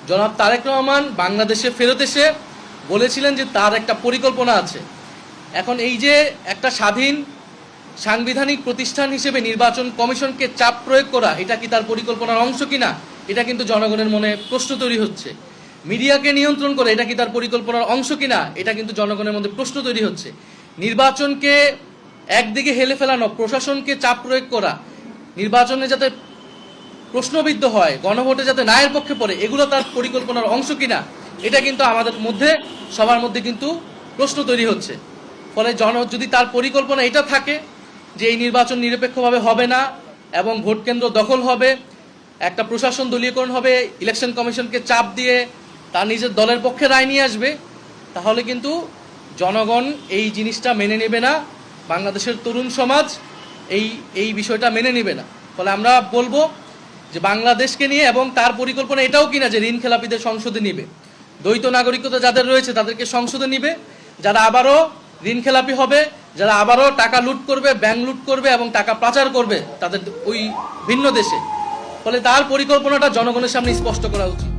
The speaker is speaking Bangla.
জনাব তারেক রহমান বাংলাদেশে ফেরত এসে বলেছিলেন যে তার একটা পরিকল্পনা আছে। এখন এই যে একটা স্বাধীন সাংবিধানিক প্রতিষ্ঠান হিসেবে নির্বাচন কমিশনকে চাপ প্রয়োগ করা, এটা কি তার পরিকল্পনার অংশ কিনা, এটা কিন্তু জনগণের মনে প্রশ্ন তৈরি হচ্ছে। মিডিয়াকে নিয়ন্ত্রণ করে, এটা কি তার পরিকল্পনার অংশ কিনা, এটা কিন্তু জনগণের মধ্যে প্রশ্ন তৈরি হচ্ছে। নির্বাচনকে একদিকে হেলে ফেলানো, প্রশাসনকে চাপ প্রয়োগ করা, নির্বাচনে যাতে প্রশ্নবিদ্ধ হয়, গণভোটে যাতে নায়ের পক্ষে পড়ে, এগুলো তার পরিকল্পনার অংশ কিনা, এটা কিন্তু আমাদের মধ্যে সবার মধ্যে কিন্তু প্রশ্ন তৈরি হচ্ছে। ফলে যদি তার পরিকল্পনা এটা থাকে যে এই নির্বাচন নিরপেক্ষভাবে হবে না এবং ভোট কেন্দ্র দখল হবে, একটা প্রশাসন দলীয়করণ হবে, ইলেকশন কমিশনকে চাপ দিয়ে তার নিজের দলের পক্ষে রায় নিয়ে আসবে, তাহলে কিন্তু জনগণ এই জিনিসটা মেনে নেবে না, বাংলাদেশের তরুণ সমাজ এই বিষয়টা মেনে নেবে না। ফলে আমরা বলবো যে বাংলাদেশকে নিয়ে, এবং তার পরিকল্পনা এটাও কিনা যে ঋণ খেলাপিদের সংসদে নিবে, দ্বৈত নাগরিকতা যাদের রয়েছে তাদেরকে সংসদে নিবে, যারা আবারও ঋণ খেলাপি হবে, যারা আবারও টাকা লুট করবে, ব্যাংক লুট করবে এবং টাকা পাচার করবে তাদের ওই ভিন্ন দেশে। ফলে তার পরিকল্পনাটা জনগণের সামনে স্পষ্ট করা উচিত।